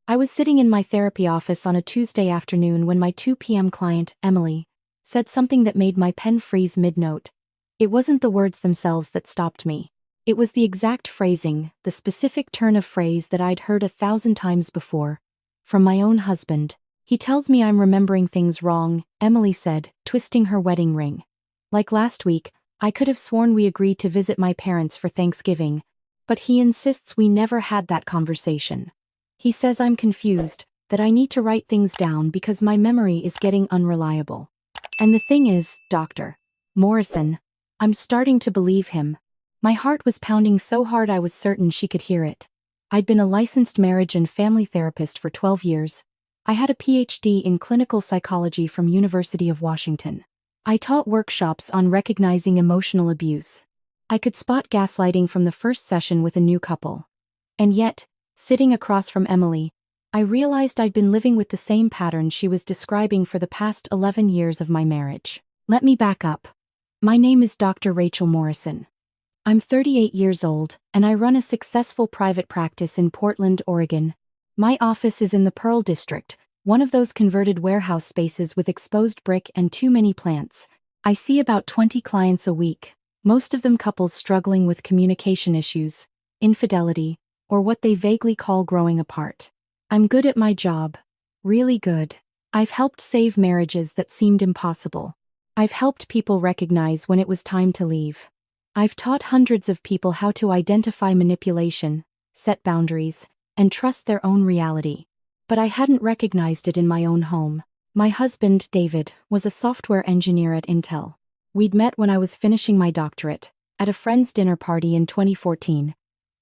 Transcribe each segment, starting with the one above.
I was sitting in my therapy office on a Tuesday afternoon when my 2 p.m. client, Emily, said something that made my pen freeze mid-note. It wasn't the words themselves that stopped me. It was the exact phrasing, the specific turn of phrase that I'd heard 1,000 times before. From my own husband. "He tells me I'm remembering things wrong," Emily said, twisting her wedding ring. "Like last week, I could have sworn we agreed to visit my parents for Thanksgiving. But he insists we never had that conversation. He says I'm confused, that I need to write things down because my memory is getting unreliable. And the thing is, Dr. Morrison, I'm starting to believe him." My heart was pounding so hard I was certain she could hear it. I'd been a licensed marriage and family therapist for 12 years. I had a PhD in clinical psychology from University of Washington. I taught workshops on recognizing emotional abuse. I could spot gaslighting from the first session with a new couple. And yet, sitting across from Emily, I realized I'd been living with the same pattern she was describing for the past 11 years of my marriage. Let me back up. My name is Dr. Rachel Morrison. I'm 38 years old, and I run a successful private practice in Portland, Oregon. My office is in the Pearl District, one of those converted warehouse spaces with exposed brick and too many plants. I see about 20 clients a week, most of them couples struggling with communication issues, infidelity, or what they vaguely call growing apart. I'm good at my job. Really good. I've helped save marriages that seemed impossible. I've helped people recognize when it was time to leave. I've taught hundreds of people how to identify manipulation, set boundaries, and trust their own reality. But I hadn't recognized it in my own home. My husband, David, was a software engineer at Intel. We'd met when I was finishing my doctorate, at a friend's dinner party in 2014.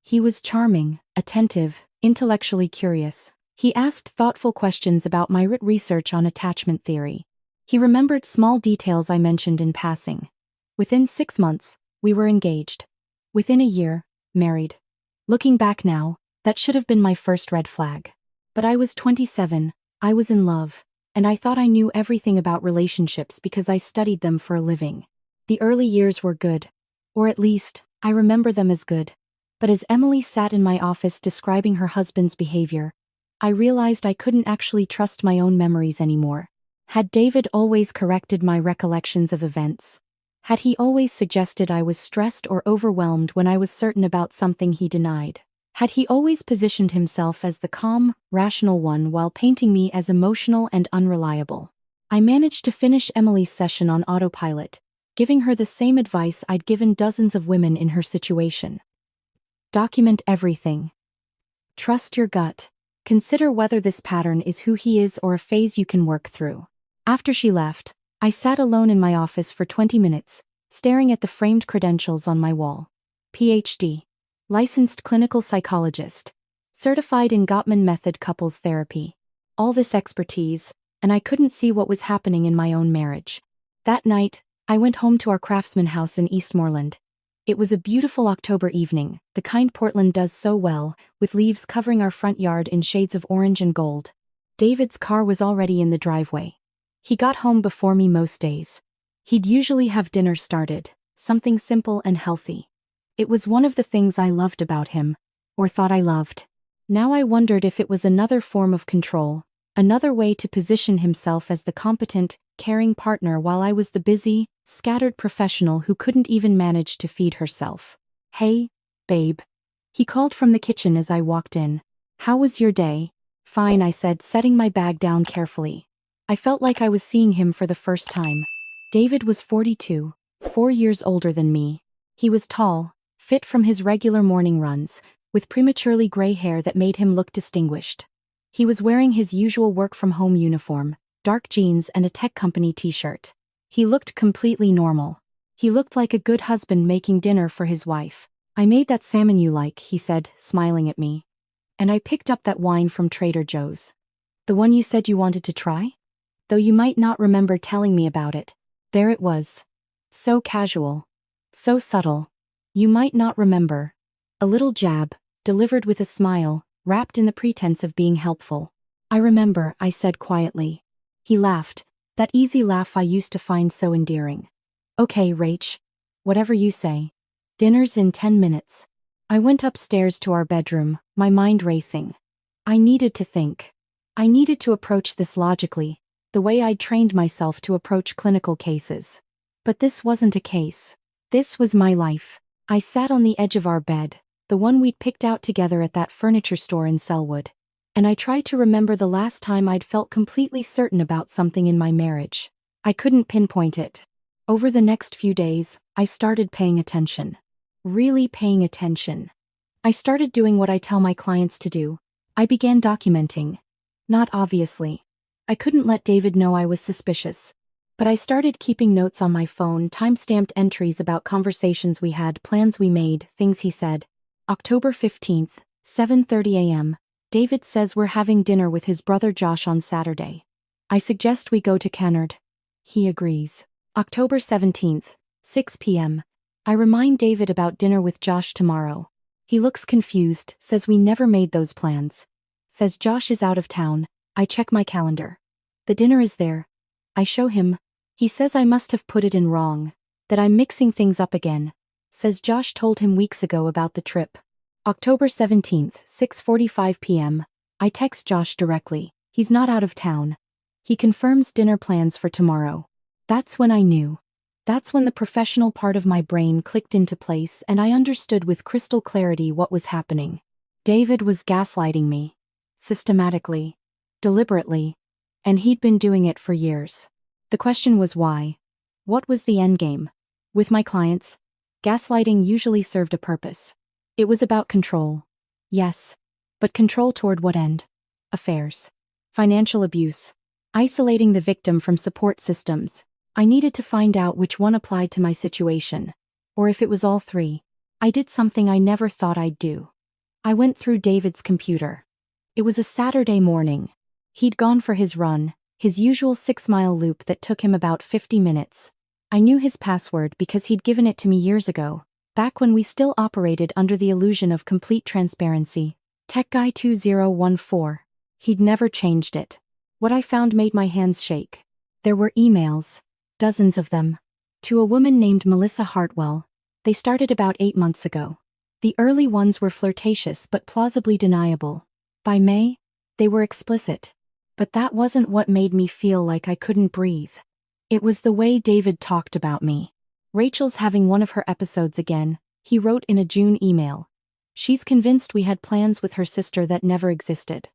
He was charming, attentive, intellectually curious. He asked thoughtful questions about my research on attachment theory. He remembered small details I mentioned in passing. Within 6 months, we were engaged. Within a year, married. Looking back now, that should have been my first red flag. But I was 27, I was in love, and I thought I knew everything about relationships because I studied them for a living. The early years were good. Or at least, I remember them as good. But as Emily sat in my office describing her husband's behavior, I realized I couldn't actually trust my own memories anymore. Had David always corrected my recollections of events? Had he always suggested I was stressed or overwhelmed when I was certain about something he denied? Had he always positioned himself as the calm, rational one while painting me as emotional and unreliable? I managed to finish Emily's session on autopilot, giving her the same advice I'd given dozens of women in her situation. Document everything. Trust your gut. Consider whether this pattern is who he is or a phase you can work through. After she left, I sat alone in my office for 20 minutes, staring at the framed credentials on my wall. PhD. Licensed clinical psychologist. Certified in Gottman method couples therapy. All this expertise, and I couldn't see what was happening in my own marriage. That night, I went home to our Craftsman house in Eastmoreland. It was a beautiful October evening, the kind Portland does so well, with leaves covering our front yard in shades of orange and gold. David's car was already in the driveway. He got home before me most days. He'd usually have dinner started, something simple and healthy. It was one of the things I loved about him, or thought I loved. Now I wondered if it was another form of control, another way to position himself as the competent, caring partner while I was the busy, scattered professional who couldn't even manage to feed herself. "Hey, babe." He called from the kitchen as I walked in. "How was your day?" "Fine," I said, setting my bag down carefully. I felt like I was seeing him for the first time. David was 42, 4 years older than me. He was tall, fit from his regular morning runs, with prematurely gray hair that made him look distinguished. He was wearing his usual work-from-home uniform, dark jeans and a tech company t-shirt. He looked completely normal. He looked like a good husband making dinner for his wife. "I made that salmon you like," he said, smiling at me. "And I picked up that wine from Trader Joe's. The one you said you wanted to try? Though you might not remember telling me about it." There it was. So casual. So subtle. "You might not remember." A little jab, delivered with a smile, wrapped in the pretense of being helpful. "I remember," I said quietly. He laughed, that easy laugh I used to find so endearing. "Okay, Rach. Whatever you say. Dinner's in 10 minutes. I went upstairs to our bedroom, my mind racing. I needed to think. I needed to approach this logically, the way I'd trained myself to approach clinical cases. But this wasn't a case. This was my life. I sat on the edge of our bed, the one we'd picked out together at that furniture store in Selwood. And I tried to remember the last time I'd felt completely certain about something in my marriage. I couldn't pinpoint it. Over the next few days, I started paying attention. Really paying attention. I started doing what I tell my clients to do. I began documenting. Not obviously. I couldn't let David know I was suspicious. But I started keeping notes on my phone, time-stamped entries about conversations we had, plans we made, things he said. October 15th, 7:30 a.m. David says we're having dinner with his brother Josh on Saturday. I suggest we go to Kennard. He agrees. October 17th, 6 p.m. I remind David about dinner with Josh tomorrow. He looks confused, says we never made those plans. Says Josh is out of town. I check my calendar. The dinner is there. I show him. He says I must have put it in wrong, that I'm mixing things up again. Says Josh told him weeks ago about the trip. October 17th, 6:45 p.m. I text Josh directly. He's not out of town. He confirms dinner plans for tomorrow. That's when I knew. That's when the professional part of my brain clicked into place and I understood with crystal clarity what was happening. David was gaslighting me. Systematically. Deliberately. And he'd been doing it for years. The question was why? What was the endgame? With my clients, gaslighting usually served a purpose. It was about control. Yes. But control toward what end? Affairs. Financial abuse. Isolating the victim from support systems. I needed to find out which one applied to my situation. Or if it was all three. I did something I never thought I'd do. I went through David's computer. It was a Saturday morning. He'd gone for his run, his usual 6-mile loop that took him about 50 minutes. I knew his password because he'd given it to me years ago, back when we still operated under the illusion of complete transparency. TechGuy2014. He'd never changed it. What I found made my hands shake. There were emails, dozens of them, to a woman named Melissa Hartwell. They started about 8 months ago. The early ones were flirtatious but plausibly deniable. By May, they were explicit. But that wasn't what made me feel like I couldn't breathe. It was the way David talked about me. Rachel's having one of her episodes again, he wrote in a June email. She's convinced we had plans with her sister that never existed.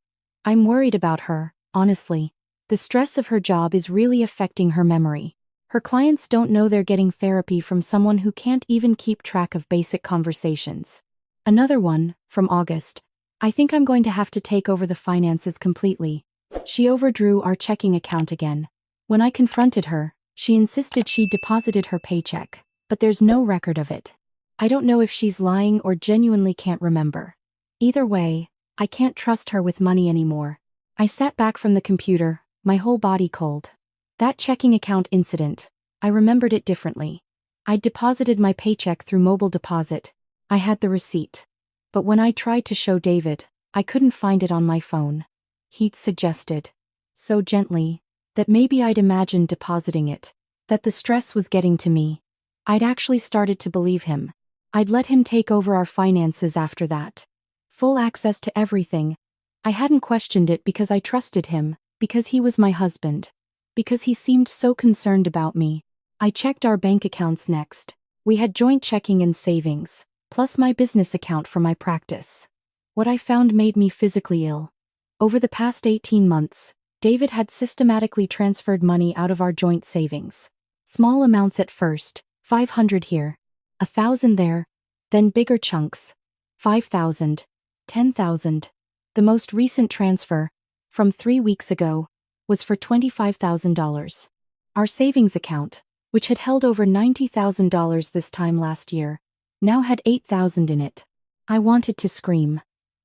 I'm worried about her, honestly. The stress of her job is really affecting her memory. Her clients don't know they're getting therapy from someone who can't even keep track of basic conversations. Another one, from August. I think I'm going to have to take over the finances completely. She overdrew our checking account again. When I confronted her, she insisted she'd deposited her paycheck, but there's no record of it. I don't know if she's lying or genuinely can't remember. Either way, I can't trust her with money anymore. I sat back from the computer, my whole body cold. That checking account incident, I remembered it differently. I'd deposited my paycheck through mobile deposit. I had the receipt. But when I tried to show David, I couldn't find it on my phone. He'd suggested, so gently, that maybe I'd imagined depositing it, that the stress was getting to me. I'd actually started to believe him. I'd let him take over our finances after that. Full access to everything. I hadn't questioned it because I trusted him, because he was my husband. Because he seemed so concerned about me. I checked our bank accounts next. We had joint checking and savings, plus my business account for my practice. What I found made me physically ill. Over the past 18 months, David had systematically transferred money out of our joint savings. Small amounts at first, $500 here, $1,000 there, then bigger chunks, $5,000, $10,000. The most recent transfer, from 3 weeks ago, was for $25,000. Our savings account, which had held over $90,000 this time last year, now had $8,000 in it. I wanted to scream.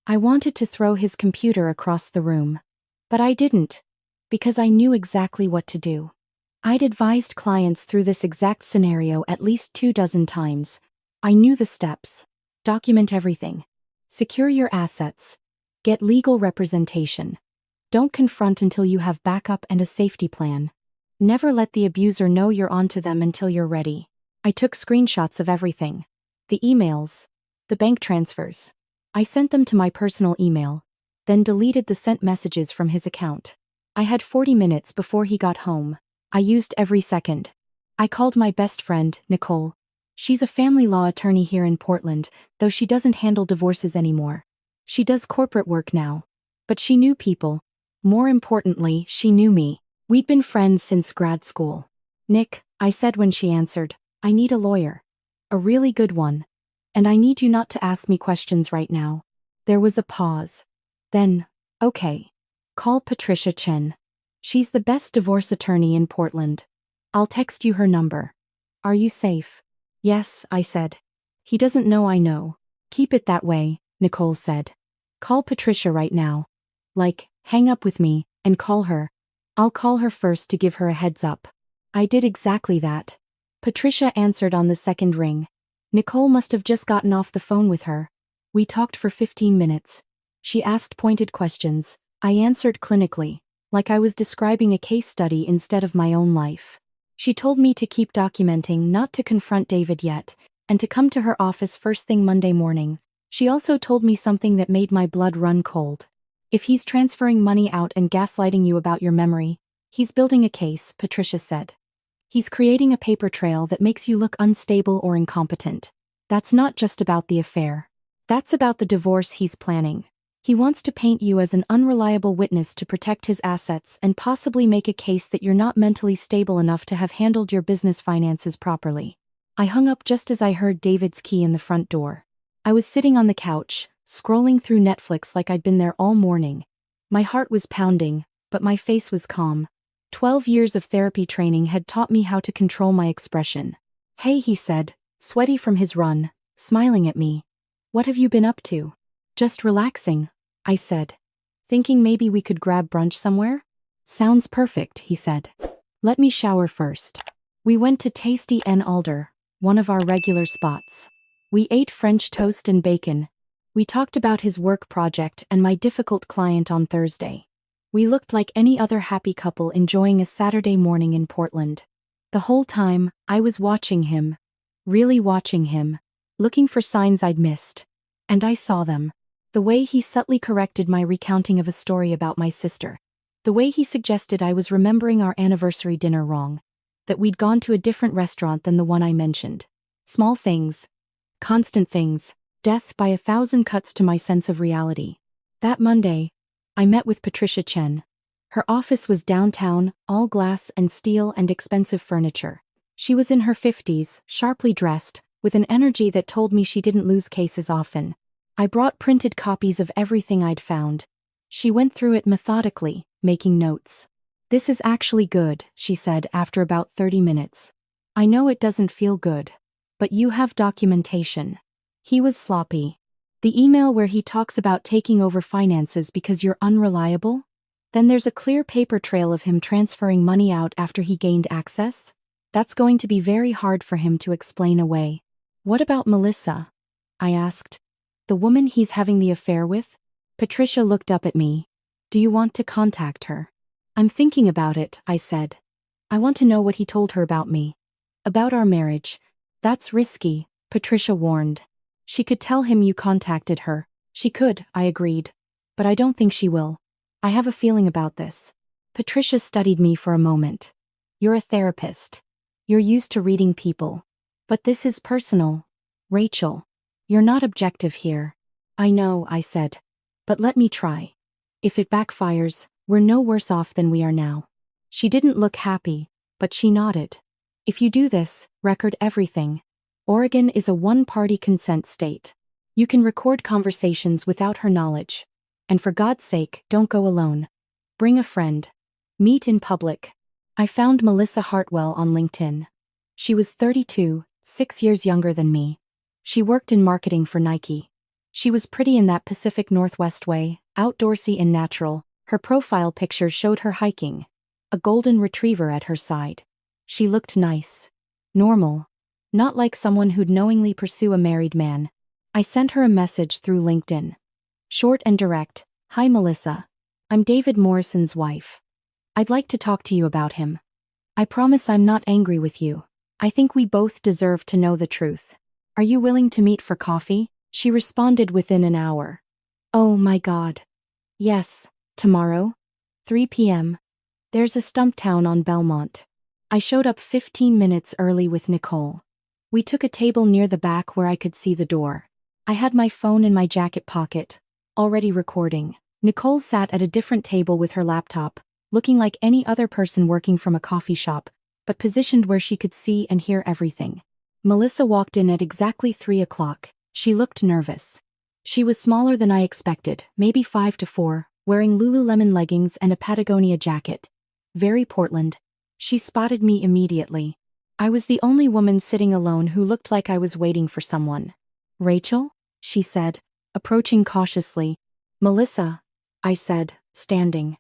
I wanted to throw his computer across the room. But I didn't, because I knew exactly what to do. I'd advised clients through this exact scenario at least 24 times. I knew the steps. Document everything. Secure your assets. Get legal representation. Don't confront until you have backup and a safety plan. Never let the abuser know you're onto them until you're ready. I took screenshots of everything. The emails. The bank transfers. I sent them to my personal email. then deleted the sent messages from his account. I had 40 minutes before he got home. I used every second. I called my best friend, Nicole. She's a family law attorney here in Portland, though she doesn't handle divorces anymore. She does corporate work now. But she knew people. More importantly, she knew me. We'd been friends since grad school. Nick, I said when she answered, I need a lawyer. A really good one. And I need you not to ask me questions right now. There was a pause. Then, okay. Call Patricia Chen. She's the best divorce attorney in Portland. I'll text you her number. Are you safe? Yes, I said. He doesn't know I know. Keep it that way, Nicole said. Call Patricia right now. Like, hang up with me, and call her. I'll call her first to give her a heads up. I did exactly that. Patricia answered on the second ring. Nicole must have just gotten off the phone with her. We talked for 15 minutes. She asked pointed questions. I answered clinically, like I was describing a case study instead of my own life. She told me to keep documenting, not to confront David yet, and to come to her office first thing Monday morning. She also told me something that made my blood run cold. If he's transferring money out and gaslighting you about your memory, he's building a case, Patricia said. He's creating a paper trail that makes you look unstable or incompetent. That's not just about the affair. That's about the divorce he's planning. He wants to paint you as an unreliable witness to protect his assets and possibly make a case that you're not mentally stable enough to have handled your business finances properly. I hung up just as I heard David's key in the front door. I was sitting on the couch, scrolling through Netflix like I'd been there all morning. My heart was pounding, but my face was calm. 12 years of therapy training had taught me how to control my expression. Hey, he said, sweaty from his run, smiling at me. What have you been up to? Just relaxing, I said. Thinking maybe we could grab brunch somewhere? Sounds perfect, he said. Let me shower first. We went to Tasty N Alder, one of our regular spots. We ate French toast and bacon. We talked about his work project and my difficult client on Thursday. We looked like any other happy couple enjoying a Saturday morning in Portland. The whole time, I was watching him. Really watching him. Looking for signs I'd missed. And I saw them. The way he subtly corrected my recounting of a story about my sister. The way he suggested I was remembering our anniversary dinner wrong. That we'd gone to a different restaurant than the one I mentioned. Small things. Constant things. Death by 1,000 cuts to my sense of reality. That Monday, I met with Patricia Chen. Her office was downtown, all glass and steel and expensive furniture. She was in her 50s, sharply dressed, with an energy that told me she didn't lose cases often. I brought printed copies of everything I'd found. She went through it methodically, making notes. This is actually good, she said after about 30 minutes. I know it doesn't feel good. But you have documentation. He was sloppy. The email where he talks about taking over finances because you're unreliable? Then there's a clear paper trail of him transferring money out after he gained access? That's going to be very hard for him to explain away. What about Melissa? I asked. The woman he's having the affair with? Patricia looked up at me. Do you want to contact her? I'm thinking about it, I said. I want to know what he told her about me. About our marriage. That's risky, Patricia warned. She could tell him you contacted her. She could, I agreed. But I don't think she will. I have a feeling about this. Patricia studied me for a moment. You're a therapist. You're used to reading people. But this is personal. Rachel. You're not objective here. I know, I said. But let me try. If it backfires, we're no worse off than we are now. She didn't look happy, but she nodded. If you do this, record everything. Oregon is a one-party consent state. You can record conversations without her knowledge. And for God's sake, don't go alone. Bring a friend. Meet in public. I found Melissa Hartwell on LinkedIn. She was 32, 6 years younger than me. She worked in marketing for Nike. She was pretty in that Pacific Northwest way, outdoorsy and natural. Her profile picture showed her hiking. A golden retriever at her side. She looked nice. Normal. Not like someone who'd knowingly pursue a married man. I sent her a message through LinkedIn. Short and direct. Hi Melissa. I'm David Morrison's wife. I'd like to talk to you about him. I promise I'm not angry with you. I think we both deserve to know the truth. Are you willing to meet for coffee? She responded within an hour. Oh my God. Yes, tomorrow? 3 p.m. There's a Stumptown on Belmont. I showed up 15 minutes early with Nicole. We took a table near the back where I could see the door. I had my phone in my jacket pocket, already recording. Nicole sat at a different table with her laptop, looking like any other person working from a coffee shop, but positioned where she could see and hear everything. Melissa walked in at exactly 3 o'clock. She looked nervous. She was smaller than I expected, maybe 5'4", wearing Lululemon leggings and a Patagonia jacket. Very Portland. She spotted me immediately. I was the only woman sitting alone who looked like I was waiting for someone. Rachel? She said, approaching cautiously. Melissa, I said, standing.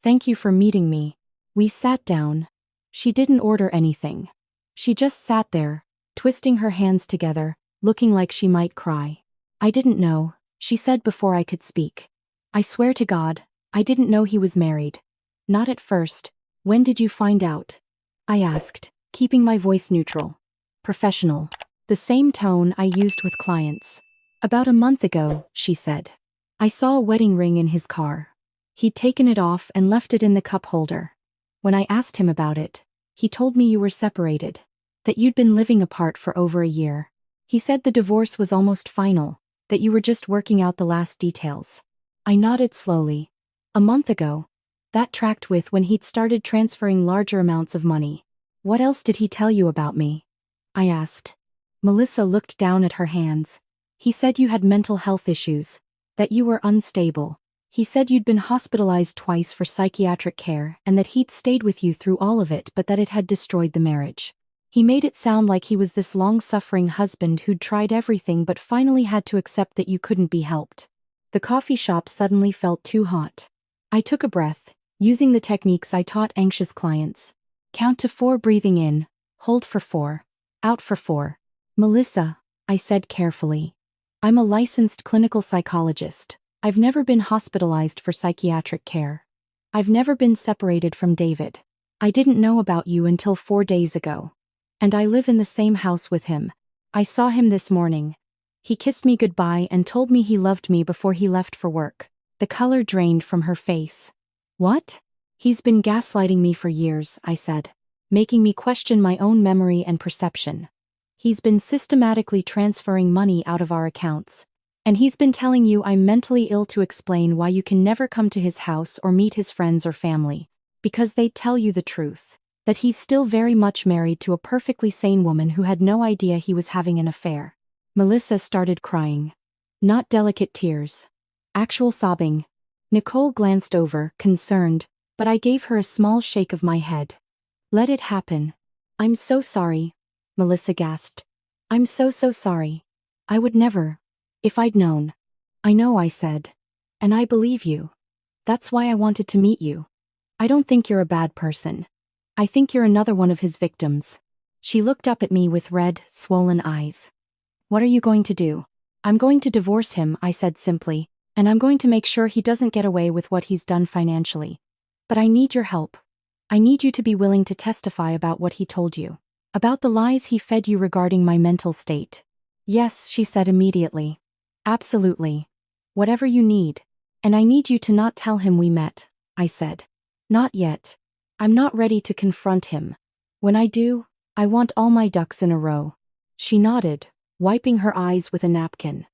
Thank you for meeting me. We sat down. She didn't order anything. She just sat there, twisting her hands together, looking like she might cry. I didn't know, she said before I could speak. I swear to God, I didn't know he was married. Not at first. When did you find out? I asked, keeping my voice neutral. Professional. The same tone I used with clients. About a month ago, she said. I saw a wedding ring in his car. He'd taken it off and left it in the cup holder. When I asked him about it, he told me you were separated. That you'd been living apart for over a year. He said the divorce was almost final, that you were just working out the last details. I nodded slowly. A month ago. That tracked with when he'd started transferring larger amounts of money. What else did he tell you about me? I asked. Melissa looked down at her hands. He said you had mental health issues, that you were unstable. He said you'd been hospitalized twice for psychiatric care and that he'd stayed with you through all of it but that it had destroyed the marriage. He made it sound like he was this long-suffering husband who'd tried everything but finally had to accept that you couldn't be helped. The coffee shop suddenly felt too hot. I took a breath, using the techniques I taught anxious clients. Count to 4 breathing in, hold for 4, out for 4. Melissa, I said carefully. I'm a licensed clinical psychologist. I've never been hospitalized for psychiatric care. I've never been separated from David. I didn't know about you until 4 days ago. And I live in the same house with him. I saw him this morning. He kissed me goodbye and told me he loved me before he left for work. The color drained from her face. What? He's been gaslighting me for years, I said, making me question my own memory and perception. He's been systematically transferring money out of our accounts. And he's been telling you I'm mentally ill to explain why you can never come to his house or meet his friends or family. Because they'd tell you the truth. That he's still very much married to a perfectly sane woman who had no idea he was having an affair. Melissa started crying. Not delicate tears. Actual sobbing. Nicole glanced over, concerned, but I gave her a small shake of my head. Let it happen. I'm so sorry, Melissa gasped. I'm so sorry. I would never. If I'd known. I know, I said. And I believe you. That's why I wanted to meet you. I don't think you're a bad person. I think you're another one of his victims. She looked up at me with red, swollen eyes. What are you going to do? I'm going to divorce him, I said simply, and I'm going to make sure he doesn't get away with what he's done financially. But I need your help. I need you to be willing to testify about what he told you. About the lies he fed you regarding my mental state. Yes, she said immediately. Absolutely. Whatever you need. And I need you to not tell him we met, I said. Not yet. I'm not ready to confront him. When I do, I want all my ducks in a row. She nodded, wiping her eyes with a napkin.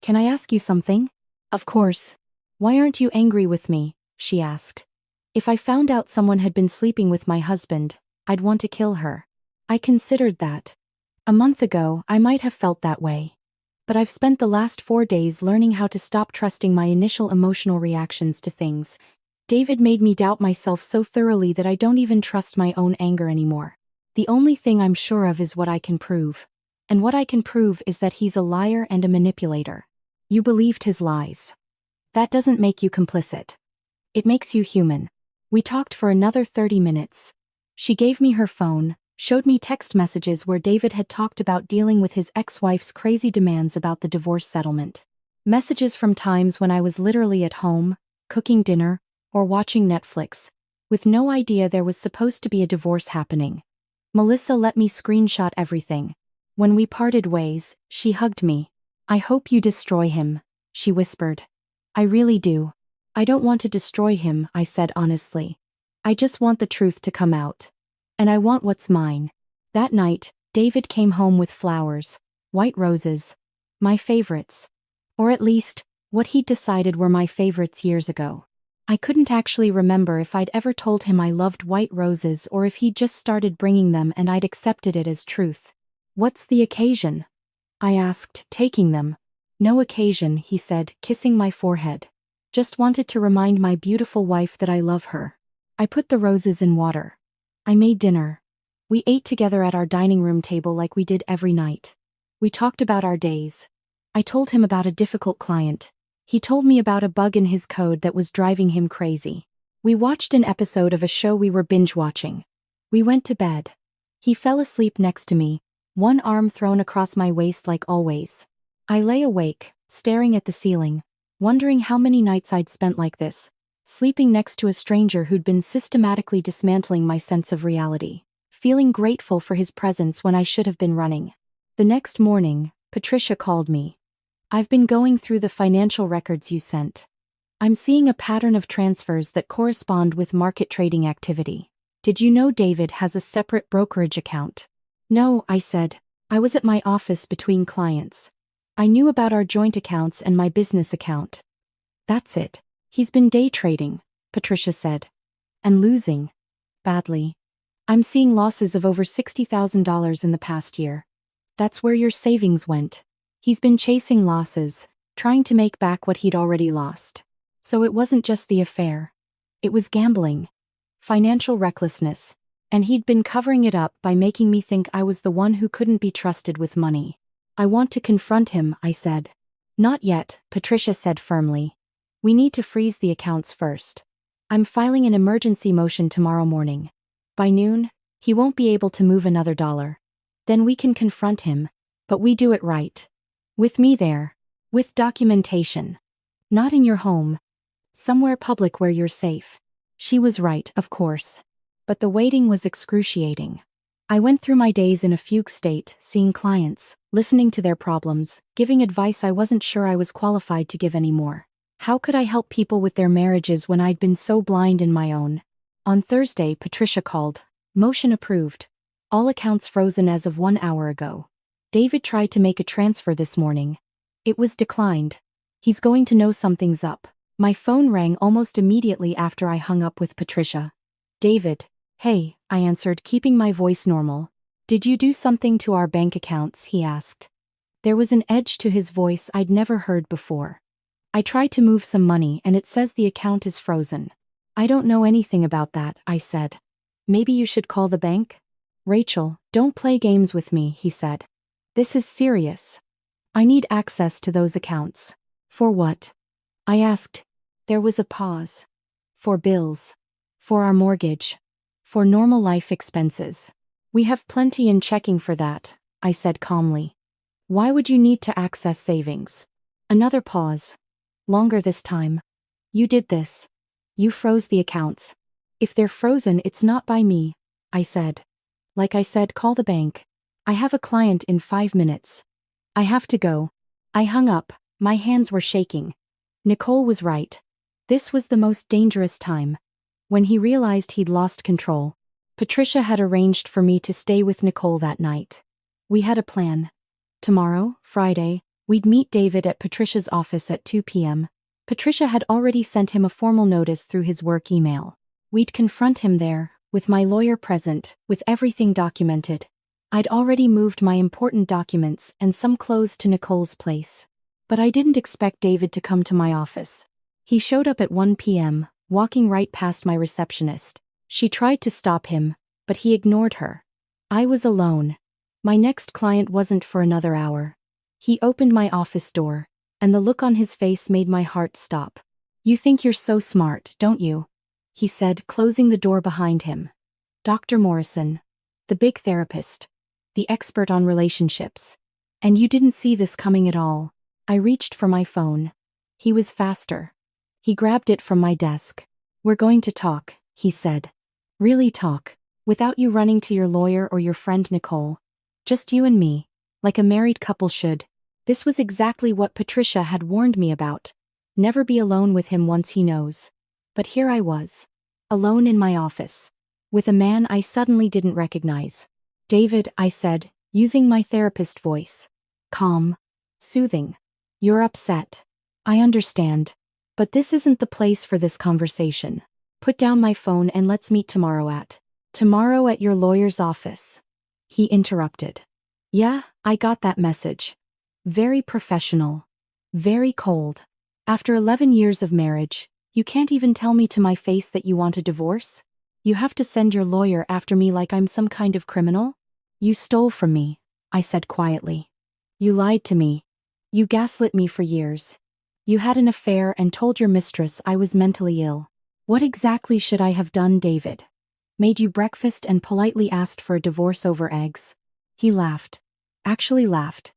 Can I ask you something? Of course. Why aren't you angry with me? She asked. If I found out someone had been sleeping with my husband, I'd want to kill her. I considered that. A month ago, I might have felt that way. But I've spent the last 4 days learning how to stop trusting my initial emotional reactions to things. David made me doubt myself so thoroughly that I don't even trust my own anger anymore. The only thing I'm sure of is what I can prove. And what I can prove is that he's a liar and a manipulator. You believed his lies. That doesn't make you complicit. It makes you human. We talked for another 30 minutes. She gave me her phone, showed me text messages where David had talked about dealing with his ex-wife's crazy demands about the divorce settlement. Messages from times when I was literally at home, cooking dinner, or watching Netflix, with no idea there was supposed to be a divorce happening. Melissa let me screenshot everything. When we parted ways, she hugged me. I hope you destroy him, she whispered. I really do. I don't want to destroy him, I said honestly. I just want the truth to come out. And I want what's mine. That night, David came home with flowers, white roses, my favorites. Or at least, what he'd decided were my favorites years ago. I couldn't actually remember if I'd ever told him I loved white roses or if he'd just started bringing them and I'd accepted it as truth. What's the occasion? I asked, taking them. No occasion, he said, kissing my forehead. Just wanted to remind my beautiful wife that I love her. I put the roses in water. I made dinner. We ate together at our dining room table like we did every night. We talked about our days. I told him about a difficult client. He told me about a bug in his code that was driving him crazy. We watched an episode of a show we were binge-watching. We went to bed. He fell asleep next to me, one arm thrown across my waist like always. I lay awake, staring at the ceiling, wondering how many nights I'd spent like this, sleeping next to a stranger who'd been systematically dismantling my sense of reality, feeling grateful for his presence when I should have been running. The next morning, Patricia called me. I've been going through the financial records you sent. I'm seeing a pattern of transfers that correspond with market trading activity. Did you know David has a separate brokerage account? No, I said. I was at my office between clients. I knew about our joint accounts and my business account. That's it. He's been day trading, Patricia said. And losing. Badly. I'm seeing losses of over $60,000 in the past year. That's where your savings went. He's been chasing losses, trying to make back what he'd already lost. So it wasn't just the affair. It was gambling. Financial recklessness. And he'd been covering it up by making me think I was the one who couldn't be trusted with money. I want to confront him, I said. Not yet, Patricia said firmly. We need to freeze the accounts first. I'm filing an emergency motion tomorrow morning. By noon, he won't be able to move another dollar. Then we can confront him, but we do it right. With me there. With documentation. Not in your home. Somewhere public where you're safe. She was right, of course. But the waiting was excruciating. I went through my days in a fugue state, seeing clients, listening to their problems, giving advice I wasn't sure I was qualified to give anymore. How could I help people with their marriages when I'd been so blind in my own? On Thursday, Patricia called. Motion approved. All accounts frozen as of 1 hour ago. David tried to make a transfer this morning. It was declined. He's going to know something's up. My phone rang almost immediately after I hung up with Patricia. David. Hey, I answered, keeping my voice normal. Did you do something to our bank accounts? He asked. There was an edge to his voice I'd never heard before. I tried to move some money and it says the account is frozen. I don't know anything about that, I said. Maybe you should call the bank? Rachel, don't play games with me, he said. This is serious. I need access to those accounts. For what? I asked. There was a pause. For bills. For our mortgage. For normal life expenses. We have plenty in checking for that, I said calmly. Why would you need to access savings? Another pause. Longer this time. You did this. You froze the accounts. If they're frozen, it's not by me, I said. Like I said, call the bank. I have a client in 5 minutes. I have to go. I hung up, my hands were shaking. Nicole was right. This was the most dangerous time. When he realized he'd lost control, Patricia had arranged for me to stay with Nicole that night. We had a plan. Tomorrow, Friday, we'd meet David at Patricia's office at 2 p.m. Patricia had already sent him a formal notice through his work email. We'd confront him there, with my lawyer present, with everything documented. I'd already moved my important documents and some clothes to Nicole's place. But I didn't expect David to come to my office. He showed up at 1 p.m., walking right past my receptionist. She tried to stop him, but he ignored her. I was alone. My next client wasn't for another hour. He opened my office door, and the look on his face made my heart stop. You think you're so smart, don't you? He said, closing the door behind him. Dr. Morrison. The big therapist. The expert on relationships. And you didn't see this coming at all. I reached for my phone. He was faster. He grabbed it from my desk. We're going to talk, he said. Really talk. Without you running to your lawyer or your friend Nicole. Just you and me. Like a married couple should. This was exactly what Patricia had warned me about. Never be alone with him once he knows. But here I was. Alone in my office. With a man I suddenly didn't recognize. David, I said, using my therapist voice. Calm. Soothing. You're upset. I understand. But this isn't the place for this conversation. Put down my phone and let's meet tomorrow at your lawyer's office. He interrupted. Yeah, I got that message. Very professional. Very cold. After 11 years of marriage, you can't even tell me to my face that you want a divorce? You have to send your lawyer after me like I'm some kind of criminal? You stole from me, I said quietly. You lied to me. You gaslit me for years. You had an affair and told your mistress I was mentally ill. What exactly should I have done, David? Made you breakfast and politely asked for a divorce over eggs? He laughed. Actually laughed.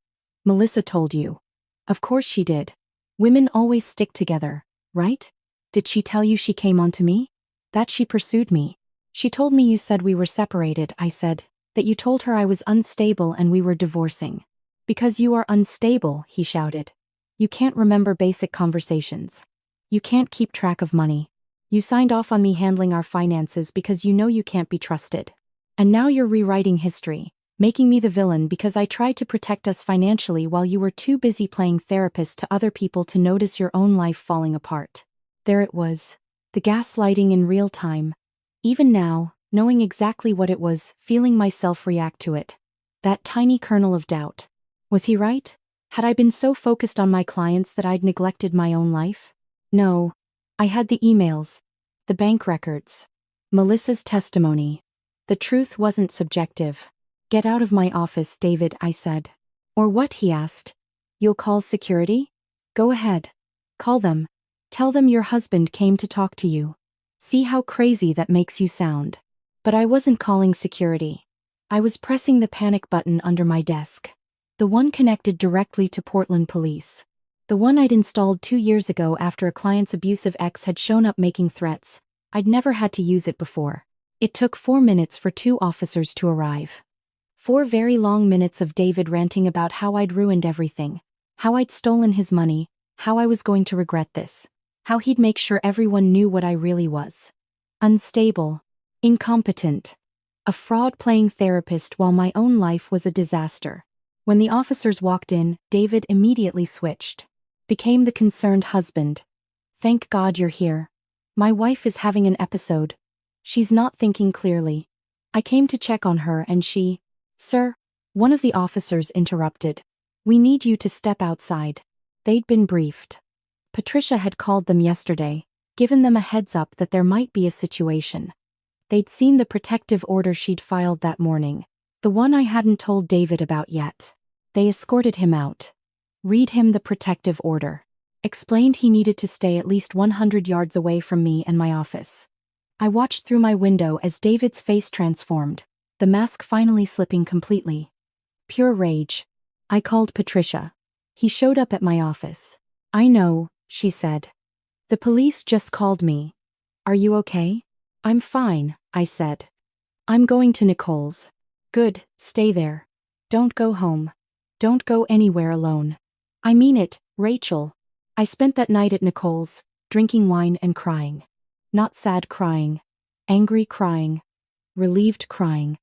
Melissa told you. Of course she did. Women always stick together, right? Did she tell you she came on to me? That she pursued me. She told me you said we were separated, I said. That you told her I was unstable and we were divorcing. Because you are unstable, he shouted. You can't remember basic conversations. You can't keep track of money. You signed off on me handling our finances because you know you can't be trusted. And now you're rewriting history, making me the villain because I tried to protect us financially while you were too busy playing therapist to other people to notice your own life falling apart. There it was. The gaslighting in real time. Even now, knowing exactly what it was, feeling myself react to it. That tiny kernel of doubt. Was he right? Had I been so focused on my clients that I'd neglected my own life? No. I had the emails, the bank records, Melissa's testimony. The truth wasn't subjective. Get out of my office, David, I said. Or what, he asked. You'll call security? Go ahead. Call them. Tell them your husband came to talk to you. See how crazy that makes you sound. But I wasn't calling security. I was pressing the panic button under my desk. The one connected directly to Portland police. The one I'd installed 2 years ago after a client's abusive ex had shown up making threats. I'd never had to use it before. It took 4 minutes for 2 officers to arrive. 4 very long minutes of David ranting about how I'd ruined everything, how I'd stolen his money, how I was going to regret this, how he'd make sure everyone knew what I really was. Unstable. Incompetent. A fraud playing therapist while my own life was a disaster. When the officers walked in, David immediately switched. Became the concerned husband. Thank God you're here. My wife is having an episode. She's not thinking clearly. I came to check on her and she... Sir, one of the officers interrupted. We need you to step outside. They'd been briefed. Patricia had called them yesterday, given them a heads up that there might be a situation. They'd seen the protective order she'd filed that morning, the one I hadn't told David about yet. They escorted him out. Read him the protective order. Explained he needed to stay at least 100 yards away from me and my office. I watched through my window as David's face transformed, the mask finally slipping completely. Pure rage. I called Patricia. He showed up at my office. I know, she said. The police just called me. Are you okay? I'm fine, I said. I'm going to Nicole's. Good, stay there. Don't go home. Don't go anywhere alone. I mean it, Rachel. I spent that night at Nicole's, drinking wine and crying. Not sad crying. Angry crying. Relieved crying.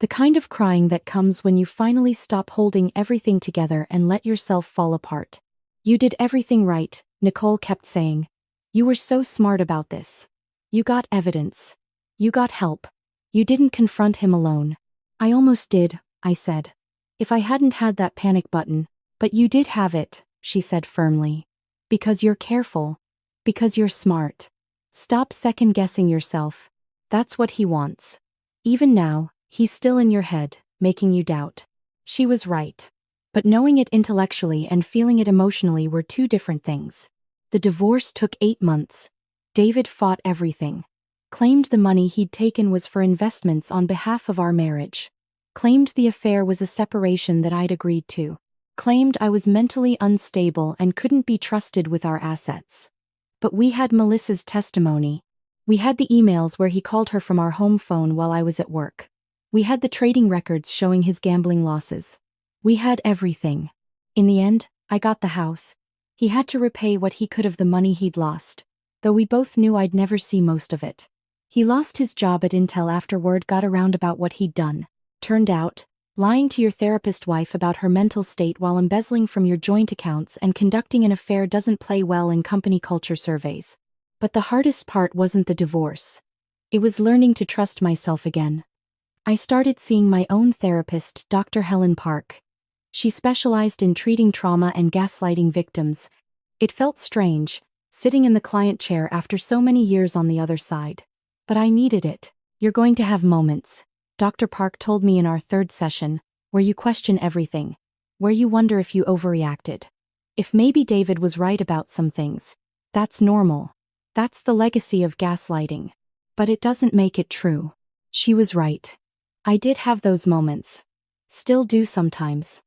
The kind of crying that comes when you finally stop holding everything together and let yourself fall apart. You did everything right, Nicole kept saying. You were so smart about this. You got evidence. You got help. You didn't confront him alone. I almost did, I said. If I hadn't had that panic button, but you did have it, she said firmly. Because you're careful. Because you're smart. Stop second-guessing yourself. That's what he wants. Even now, he's still in your head, making you doubt. She was right. But knowing it intellectually and feeling it emotionally were 2 different things. The divorce took 8 months. David fought everything. Claimed the money he'd taken was for investments on behalf of our marriage. Claimed the affair was a separation that I'd agreed to. Claimed I was mentally unstable and couldn't be trusted with our assets. But we had Melissa's testimony. We had the emails where he called her from our home phone while I was at work. We had the trading records showing his gambling losses. We had everything. In the end, I got the house. He had to repay what he could of the money he'd lost, though we both knew I'd never see most of it. He lost his job at Intel after word got around about what he'd done. Turned out, lying to your therapist wife about her mental state while embezzling from your joint accounts and conducting an affair doesn't play well in company culture surveys. But the hardest part wasn't the divorce. It was learning to trust myself again. I started seeing my own therapist, Dr. Helen Park. She specialized in treating trauma and gaslighting victims. It felt strange, sitting in the client chair after so many years on the other side. But I needed it. You're going to have moments, Dr. Park told me in our third session, where you question everything, where you wonder if you overreacted. If maybe David was right about some things. That's normal. That's the legacy of gaslighting. But it doesn't make it true. She was right. I did have those moments. Still do sometimes.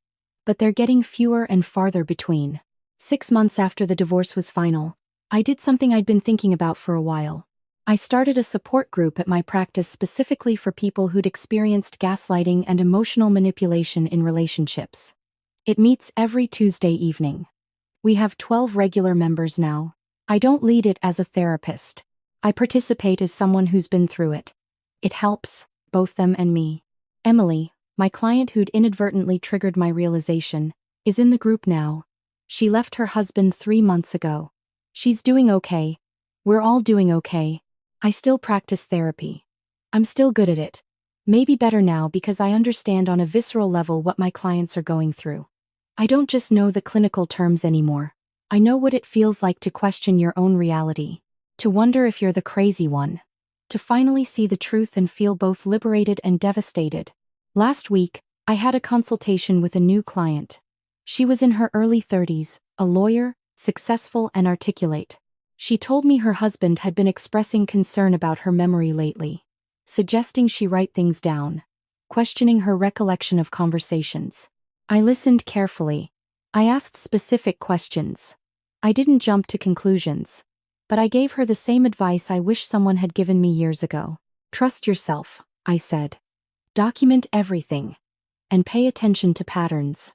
But they're getting fewer and farther between. 6 months after the divorce was final, I did something I'd been thinking about for a while. I started a support group at my practice specifically for people who'd experienced gaslighting and emotional manipulation in relationships. It meets every Tuesday evening. We have 12 regular members now. I don't lead it as a therapist. I participate as someone who's been through it. It helps, both them and me. Emily, my client who'd inadvertently triggered my realization, is in the group now. She left her husband 3 months ago. She's doing okay. We're all doing okay. I still practice therapy. I'm still good at it. Maybe better now because I understand on a visceral level what my clients are going through. I don't just know the clinical terms anymore. I know what it feels like to question your own reality, to wonder if you're the crazy one, to finally see the truth and feel both liberated and devastated. Last week, I had a consultation with a new client. She was in her early 30s, a lawyer, successful and articulate. She told me her husband had been expressing concern about her memory lately, suggesting she write things down, questioning her recollection of conversations. I listened carefully. I asked specific questions. I didn't jump to conclusions. But I gave her the same advice I wish someone had given me years ago. Trust yourself, I said. Document everything. And pay attention to patterns.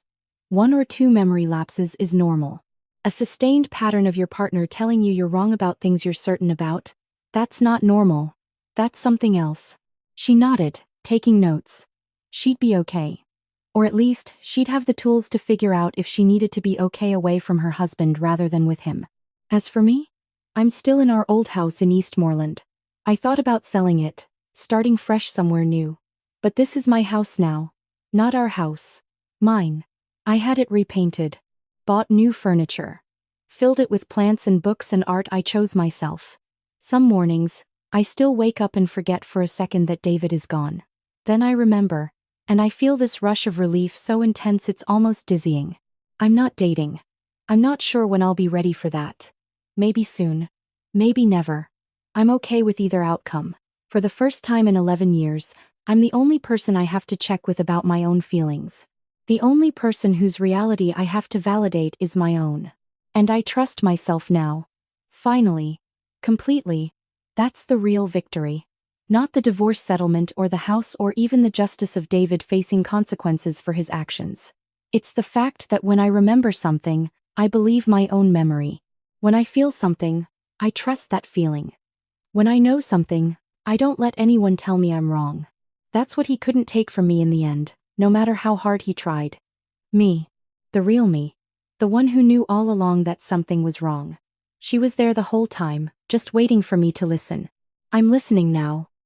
1 or 2 memory lapses is normal. A sustained pattern of your partner telling you you're wrong about things you're certain about? That's not normal. That's something else. She nodded, taking notes. She'd be okay. Or at least, she'd have the tools to figure out if she needed to be okay away from her husband rather than with him. As for me, I'm still in our old house in Eastmoreland. I thought about selling it, starting fresh somewhere new. But this is my house now. Not our house. Mine. I had it repainted. Bought new furniture. Filled it with plants and books and art I chose myself. Some mornings, I still wake up and forget for a second that David is gone. Then I remember, and I feel this rush of relief so intense it's almost dizzying. I'm not dating. I'm not sure when I'll be ready for that. Maybe soon. Maybe never. I'm okay with either outcome. For the first time in 11 years, I'm the only person I have to check with about my own feelings. The only person whose reality I have to validate is my own. And I trust myself now. Finally. Completely. That's the real victory. Not the divorce settlement or the house or even the justice of David facing consequences for his actions. It's the fact that when I remember something, I believe my own memory. When I feel something, I trust that feeling. When I know something, I don't let anyone tell me I'm wrong. That's what he couldn't take from me in the end, no matter how hard he tried. Me. The real me. The one who knew all along that something was wrong. She was there the whole time, just waiting for me to listen. I'm listening now,